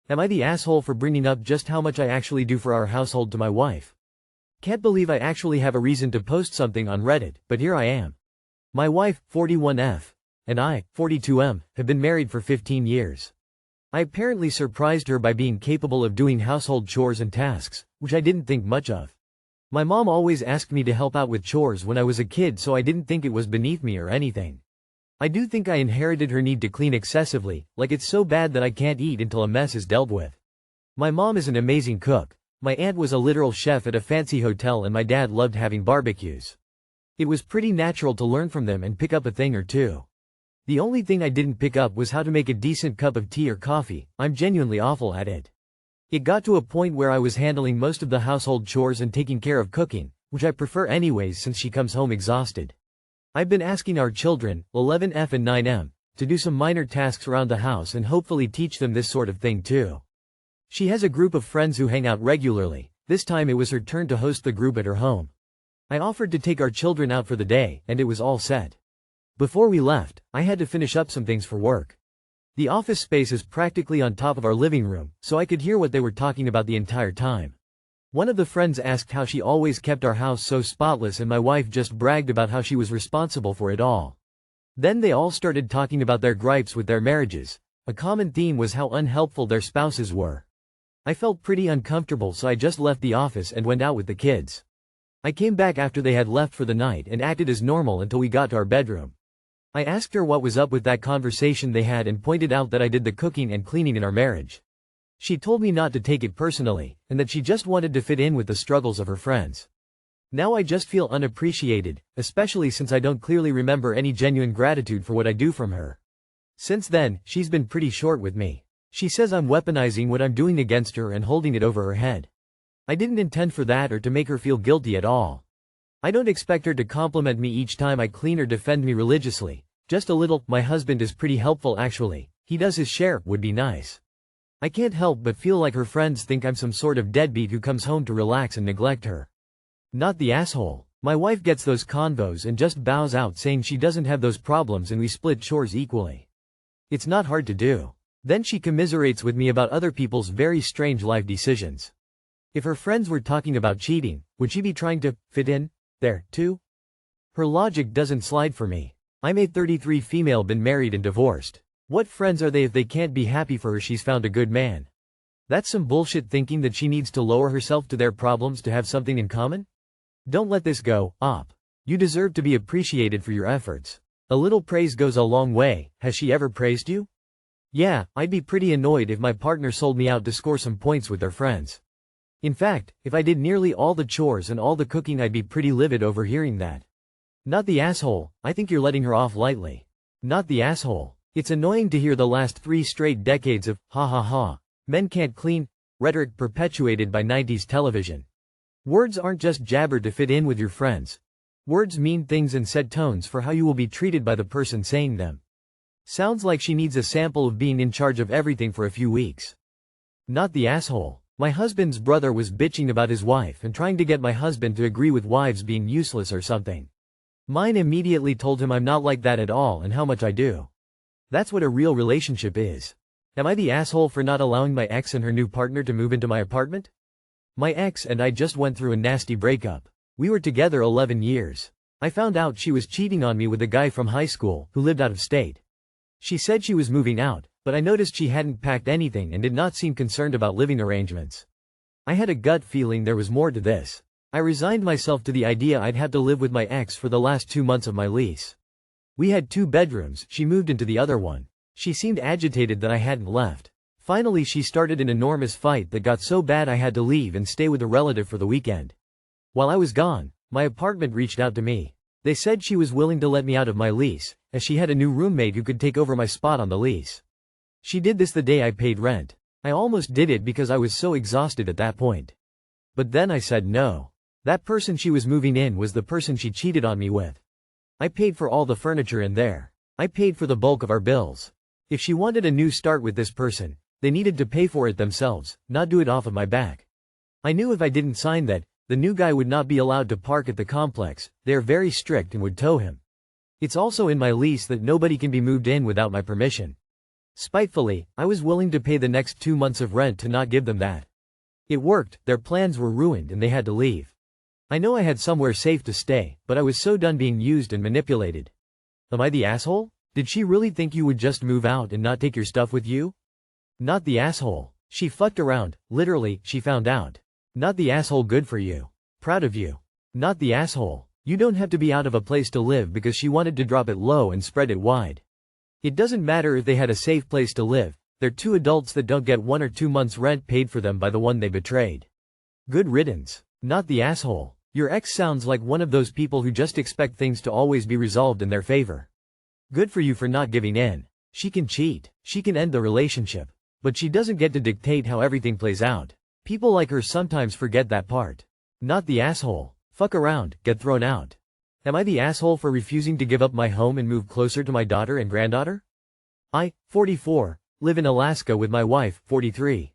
Am I the asshole for bringing up just how much I actually do for our household to my wife? Can't believe I actually have a reason to post something on Reddit, but here I am. My wife, 41F, and I, 42M, have been married for 15 years. I apparently surprised her by being capable of doing household chores and tasks, which I didn't think much of. My mom always asked me to help out with chores when I was a kid, so I didn't think it was beneath me or anything. I do think I inherited her need to clean excessively, like it's so bad that I can't eat until a mess is dealt with. My mom is an amazing cook. My aunt was a literal chef at a fancy hotel and my dad loved having barbecues. It was pretty natural to learn from them and pick up a thing or two. The only thing I didn't pick up was how to make a decent cup of tea or coffee. I'm genuinely awful at it. It got to a point where I was handling most of the household chores and taking care of cooking, which I prefer anyways since she comes home exhausted. I've been asking our children, 11F and 9M, to do some minor tasks around the house and hopefully teach them this sort of thing too. She has a group of friends who hang out regularly. This time it was her turn to host the group at her home. I offered to take our children out for the day, and it was all set. Before we left, I had to finish up some things for work. The office space is practically on top of our living room, so I could hear what they were talking about the entire time. One of the friends asked how she always kept our house so spotless and my wife just bragged about how she was responsible for it all. Then they all started talking about their gripes with their marriages. A common theme was how unhelpful their spouses were. I felt pretty uncomfortable, so I just left the office and went out with the kids. I came back after they had left for the night and acted as normal until we got to our bedroom. I asked her what was up with that conversation they had and pointed out that I did the cooking and cleaning in our marriage. She told me not to take it personally, and that she just wanted to fit in with the struggles of her friends. Now I just feel unappreciated, especially since I don't clearly remember any genuine gratitude for what I do from her. Since then, she's been pretty short with me. She says I'm weaponizing what I'm doing against her and holding it over her head. I didn't intend for that or to make her feel guilty at all. I don't expect her to compliment me each time I clean or defend me religiously. Just a little. My husband is pretty helpful actually. He does his share, would be nice. I can't help but feel like her friends think I'm some sort of deadbeat who comes home to relax and neglect her. Not the asshole. My wife gets those convos and just bows out saying she doesn't have those problems and we split chores equally. It's not hard to do. Then she commiserates with me about other people's very strange life decisions. If her friends were talking about cheating, would she be trying to fit in there too? Her logic doesn't slide for me. I'm a 33 female, been married and divorced. What friends are they if they can't be happy for her she's found a good man? That's some bullshit thinking that she needs to lower herself to their problems to have something in common? Don't let this go, op. You deserve to be appreciated for your efforts. A little praise goes a long way. Has she ever praised you? Yeah, I'd be pretty annoyed if my partner sold me out to score some points with their friends. In fact, if I did nearly all the chores and all the cooking I'd be pretty livid over hearing that. Not the asshole. I think you're letting her off lightly. Not the asshole. It's annoying to hear the last 3 straight decades of, ha ha ha, men can't clean, rhetoric perpetuated by 90s television. Words aren't just jabber to fit in with your friends. Words mean things and set tones for how you will be treated by the person saying them. Sounds like she needs a sample of being in charge of everything for a few weeks. Not the asshole. My husband's brother was bitching about his wife and trying to get my husband to agree with wives being useless or something. Mine immediately told him I'm not like that at all and how much I do. That's what a real relationship is. Am I the asshole for not allowing my ex and her new partner to move into my apartment? My ex and I just went through a nasty breakup. We were together 11 years. I found out she was cheating on me with a guy from high school who lived out of state. She said she was moving out, but I noticed she hadn't packed anything and did not seem concerned about living arrangements. I had a gut feeling there was more to this. I resigned myself to the idea I'd have to live with my ex for the last 2 months of my lease. We had 2 bedrooms, she moved into the other one. She seemed agitated that I hadn't left. Finally she started an enormous fight that got so bad I had to leave and stay with a relative for the weekend. While I was gone, my apartment reached out to me. They said she was willing to let me out of my lease, as she had a new roommate who could take over my spot on the lease. She did this the day I paid rent. I almost did it because I was so exhausted at that point. But then I said no. That person she was moving in was the person she cheated on me with. I paid for all the furniture in there. I paid for the bulk of our bills. If she wanted a new start with this person, they needed to pay for it themselves, not do it off of my back. I knew if I didn't sign that, the new guy would not be allowed to park at the complex. They are very strict and would tow him. It's also in my lease that nobody can be moved in without my permission. Spitefully, I was willing to pay the next 2 months of rent to not give them that. It worked, their plans were ruined and they had to leave. I know I had somewhere safe to stay, but I was so done being used and manipulated. Am I the asshole? Did she really think you would just move out and not take your stuff with you? Not the asshole. She fucked around, literally, she found out. Not the asshole, good for you. Proud of you. Not the asshole. You don't have to be out of a place to live because she wanted to drop it low and spread it wide. It doesn't matter if they had a safe place to live, they're two adults that don't get 1 or 2 months rent paid for them by the one they betrayed. Good riddance. Not the asshole. Your ex sounds like one of those people who just expect things to always be resolved in their favor. Good for you for not giving in. She can cheat, she can end the relationship, but she doesn't get to dictate how everything plays out. People like her sometimes forget that part. Not the asshole. Fuck around, get thrown out. Am I the asshole for refusing to give up my home and move closer to my daughter and granddaughter? I, 44, live in Alaska with my wife, 43.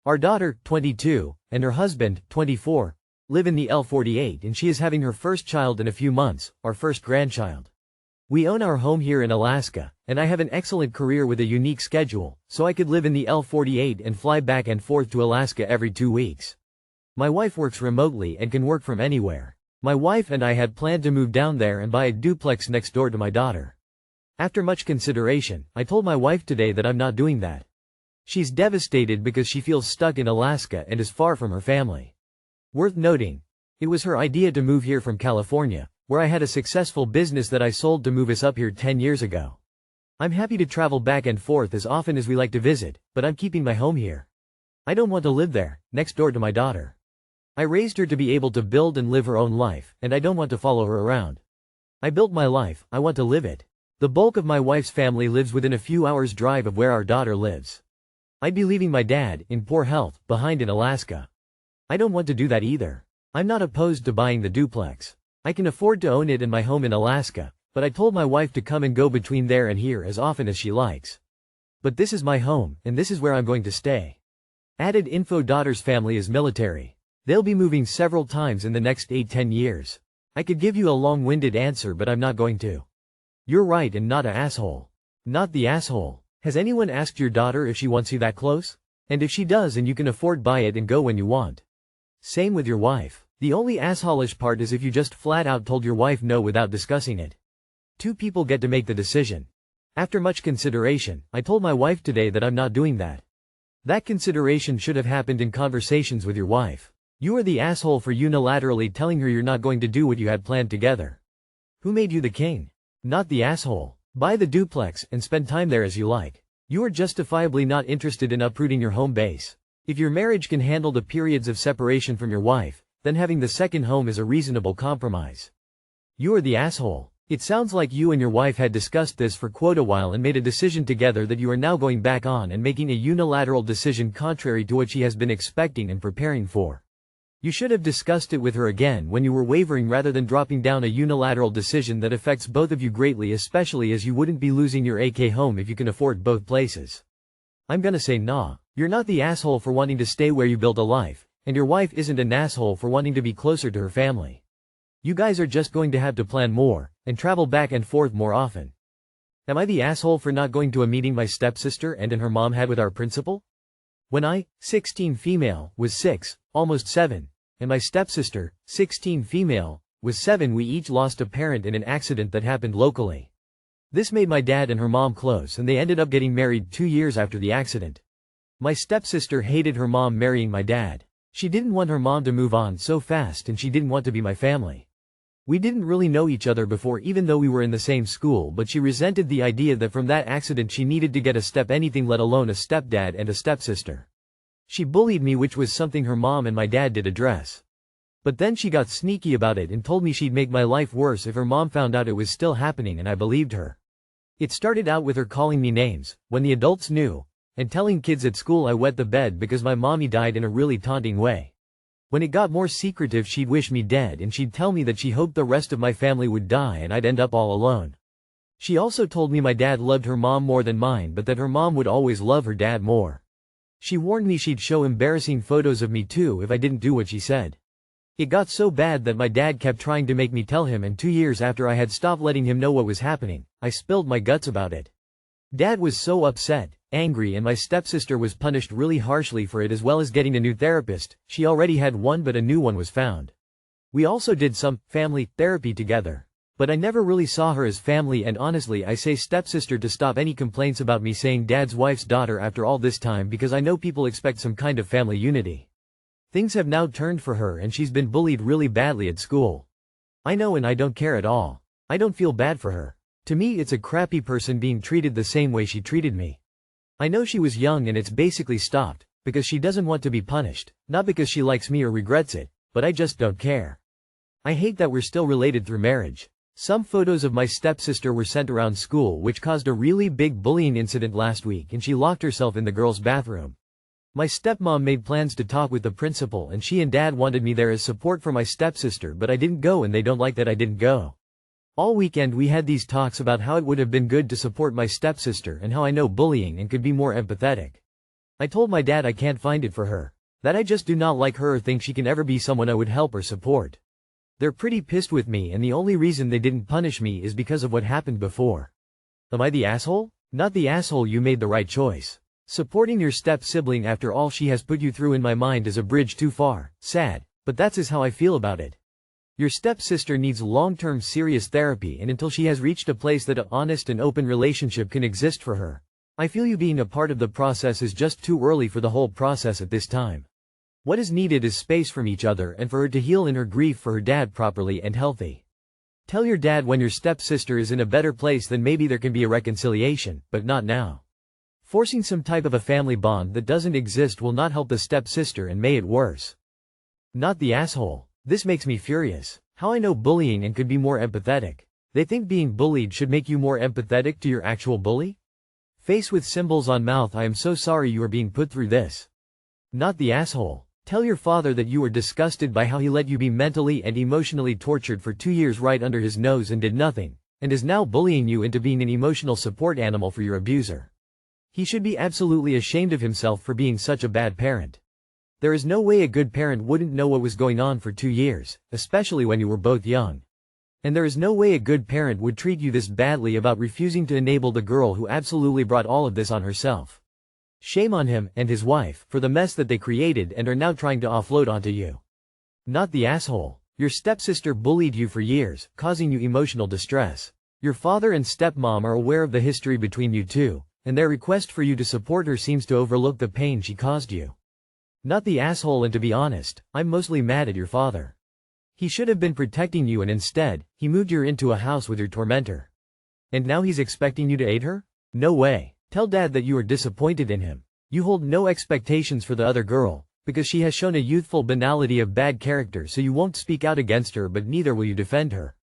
Our daughter, 22, and her husband, 24, live in the L48 and she is having her first child in a few months, our first grandchild. We own our home here in Alaska, and I have an excellent career with a unique schedule, so I could live in the L48 and fly back and forth to Alaska every 2 weeks. My wife works remotely and can work from anywhere. My wife and I had planned to move down there and buy a duplex next door to my daughter. After much consideration, I told my wife today that I'm not doing that. She's devastated because she feels stuck in Alaska and is far from her family. Worth noting, it was her idea to move here from California, where I had a successful business that I sold to move us up here 10 years ago. I'm happy to travel back and forth as often as we like to visit, but I'm keeping my home here. I don't want to live there, next door to my daughter. I raised her to be able to build and live her own life, and I don't want to follow her around. I built my life, I want to live it. The bulk of my wife's family lives within a few hours' drive of where our daughter lives. I'd be leaving my dad, in poor health, behind in Alaska. I don't want to do that either. I'm not opposed to buying the duplex. I can afford to own it and my home in Alaska, but I told my wife to come and go between there and here as often as she likes. But this is my home, and this is where I'm going to stay. Added info: daughter's family is military. They'll be moving several times in the next 8-10 years. I could give you a long-winded answer, but I'm not going to. You're right and not an asshole. Not the asshole. Has anyone asked your daughter if she wants you that close? And if she does and you can afford, buy it and go when you want. Same with your wife. The only assholish part is if you just flat out told your wife no without discussing it. Two people get to make the decision. After much consideration, I told my wife today that I'm not doing that. That consideration should have happened in conversations with your wife. You are the asshole for unilaterally telling her you're not going to do what you had planned together. Who made you the king? Not the asshole. Buy the duplex and spend time there as you like. You are justifiably not interested in uprooting your home base. If your marriage can handle the periods of separation from your wife, then having the second home is a reasonable compromise. You are the asshole. It sounds like you and your wife had discussed this for quite a while and made a decision together that you are now going back on and making a unilateral decision contrary to what she has been expecting and preparing for. You should have discussed it with her again when you were wavering rather than dropping down a unilateral decision that affects both of you greatly, especially as you wouldn't be losing your AK home if you can afford both places. I'm gonna say nah. You're not the asshole for wanting to stay where you build a life, and your wife isn't an asshole for wanting to be closer to her family. You guys are just going to have to plan more, and travel back and forth more often. Am I the asshole for not going to a meeting my stepsister and her mom had with our principal? When I, 16 female, was 6, almost 7, and my stepsister, 16 female, was 7, we each lost a parent in an accident that happened locally. This made my dad and her mom close and they ended up getting married 2 years after the accident. My stepsister hated her mom marrying my dad. She didn't want her mom to move on so fast and she didn't want to be my family. We didn't really know each other before even though we were in the same school, but she resented the idea that from that accident she needed to get a step anything let alone a stepdad and a stepsister. She bullied me, which was something her mom and my dad did address. But then she got sneaky about it and told me she'd make my life worse if her mom found out it was still happening, and I believed her. It started out with her calling me names, when the adults knew, and telling kids at school I wet the bed because my mommy died in a really taunting way. When it got more secretive, she'd wish me dead and she'd tell me that she hoped the rest of my family would die and I'd end up all alone. She also told me my dad loved her mom more than mine, but that her mom would always love her dad more. She warned me she'd show embarrassing photos of me too if I didn't do what she said. It got so bad that my dad kept trying to make me tell him, and 2 years after I had stopped letting him know what was happening, I spilled my guts about it. Dad was so upset, angry, and my stepsister was punished really harshly for it, as well as getting a new therapist. She already had one, but a new one was found. We also did some family therapy together. But I never really saw her as family, and honestly I say stepsister to stop any complaints about me saying dad's wife's daughter after all this time, because I know people expect some kind of family unity. Things have now turned for her and she's been bullied really badly at school. I know, and I don't care at all. I don't feel bad for her. To me it's a crappy person being treated the same way she treated me. I know she was young and it's basically stopped, because she doesn't want to be punished, not because she likes me or regrets it, but I just don't care. I hate that we're still related through marriage. Some photos of my stepsister were sent around school, which caused a really big bullying incident last week, and she locked herself in the girls' bathroom. My stepmom made plans to talk with the principal, and she and dad wanted me there as support for my stepsister, but I didn't go and they don't like that I didn't go. All weekend we had these talks about how it would have been good to support my stepsister and how I know bullying and could be more empathetic. I told my dad I can't find it for her, that I just do not like her or think she can ever be someone I would help or support. They're pretty pissed with me, and the only reason they didn't punish me is because of what happened before. Am I the asshole? Not the asshole. You made the right choice. Supporting your step-sibling after all she has put you through, in my mind, is a bridge too far. Sad, but that's how I feel about it. Your stepsister needs long-term serious therapy, and until she has reached a place that an honest and open relationship can exist for her, I feel you being a part of the process is just too early for the whole process at this time. What is needed is space from each other and for her to heal in her grief for her dad properly and healthy. Tell your dad when your stepsister is in a better place, then maybe there can be a reconciliation, but not now. Forcing some type of a family bond that doesn't exist will not help the stepsister and may it worse. Not the asshole. This makes me furious. How I know bullying and could be more empathetic. They think being bullied should make you more empathetic to your actual bully? Face with symbols on mouth. I am so sorry you are being put through this. Not the asshole. Tell your father that you were disgusted by how he let you be mentally and emotionally tortured for 2 years right under his nose and did nothing, and is now bullying you into being an emotional support animal for your abuser. He should be absolutely ashamed of himself for being such a bad parent. There is no way a good parent wouldn't know what was going on for 2 years, especially when you were both young. And there is no way a good parent would treat you this badly about refusing to enable the girl who absolutely brought all of this on herself. Shame on him and his wife for the mess that they created and are now trying to offload onto you. Not the asshole. Your stepsister bullied you for years, causing you emotional distress. Your father and stepmom are aware of the history between you two, and their request for you to support her seems to overlook the pain she caused you. Not the asshole. And to be honest, I'm mostly mad at your father. He should have been protecting you, and instead, he moved you into a house with your tormentor. And now he's expecting you to aid her? No way. Tell dad that you are disappointed in him. You hold no expectations for the other girl, because she has shown a youthful banality of bad character, so you won't speak out against her, but neither will you defend her.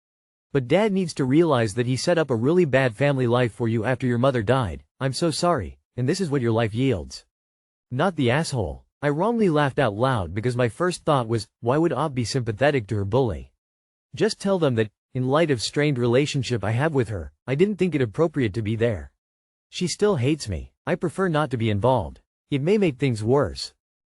But dad needs to realize that he set up a really bad family life for you after your mother died. I'm so sorry, and this is what your life yields. Not the asshole. I wrongly laughed out loud because my first thought was, why would Ob be sympathetic to her bully? Just tell them that, in light of strained relationship I have with her, I didn't think it appropriate to be there. She still hates me. I prefer not to be involved. It may make things worse.